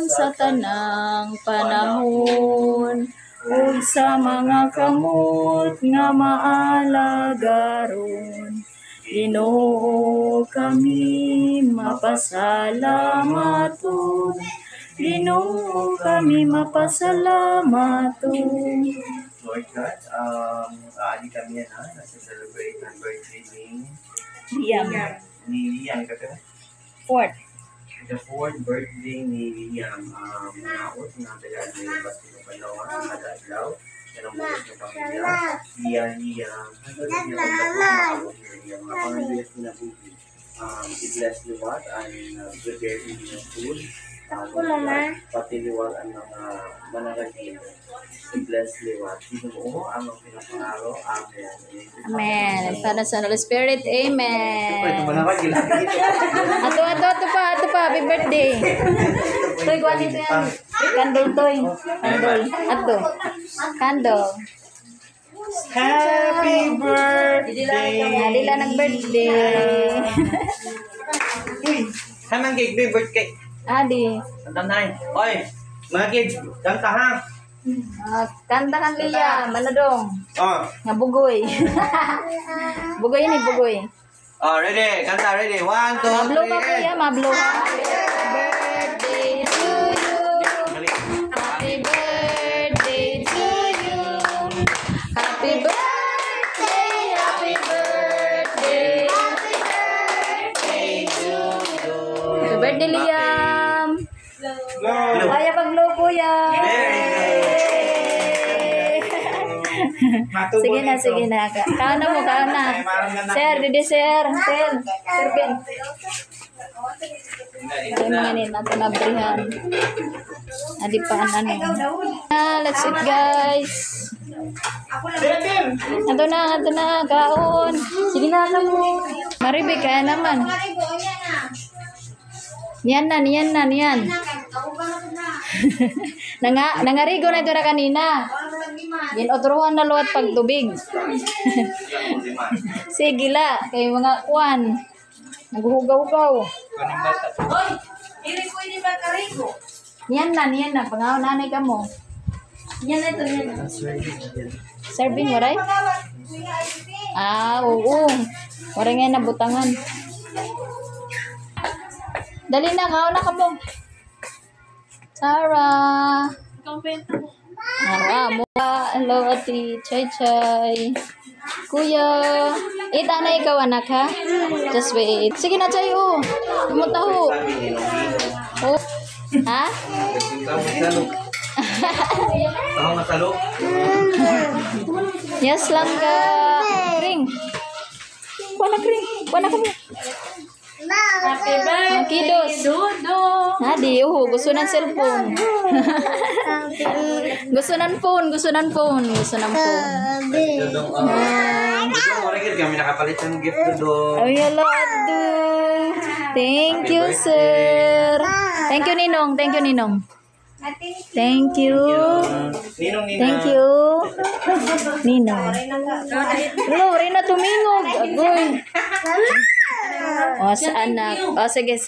Sa tanang panahon, ug sa mga kamot nga maalagaron, Ginoo kami mapasalamatun. Ginoo kami mapasalamatun. Lord God, aadi kami yan ha, nasa-celebrate ang birthday ni Liam. Fourth. The fourth birthday ni Liam. Naot na tagaan na yung basta ng panawa sa Tagadlaw. Yan ang bukas ng pamilya. Liam. Ang pangalit na bubi. I-bless liwat ang prepare ng food. Pati liwat ang mga mananagin. I-bless liwat. Ginoo ang pinapangalo. Amen. Amen. Sana sa Holy Spirit. Amen. Ato pa. Happy birthday. Toy, kuha dito yan. Candle, Toy. Candle. Ato. Candle. Happy birthday! Adila nag-birthday. Samang cake, babe, birthday. Adi. Tantanay. Oy, mga kids, kanta ha. Kanta kan Liam. Manadong. Oh. Nga bugoy. Bugoy ni bugoy. Oh, ready. Kanta, ready. 1, 2, 3, Mablo ka kuya, mablo. Birthday to you. Happy birthday to you. Happy birthday, happy birthday. Happy birthday, Liam. Kaya pag-blow kuya. Sige na. Kaon na mo. Sir, didi sir. Sir Ben. Ay mga nila natin nabrihan. Adi pa ano. Let's eat guys. Ato na. Kaon. Sige na mo. Maribig kaya naman. Niyan. Nangarigo na ito na kanina. Ginotruhan na luwat pagtubig. Sige la, kay mga kuwan. Naghuhugaw-hugaw. Hoy, dili ko ini ba karigo? Niyan na. Pangaw nanay ka mo. Yan na ito. Serving mo, right? Oo. Wala nga nabutangan. Dali na, kaon na ka mo. Sarah. Hello, Ati. Chay. Kuya. Ita na ikaw, anak, ha? Just wait. Sige na, Chay, oh. Pumunta ho. Oh. Ha? Ako masalo. Yes lang ka. Kring. Kuha na kami. Happy birthday, Kidos. Dodo. Hadi, gusto ng cellphone. Gusto ng phone. Kami nakapalit ng gift doon. Ay, hello, Adu. Thank you, sir. Thank you, Ninong. Thank you. Ninong. Hello, Rina tumingog. Agoy. O, sa anak. O, sige.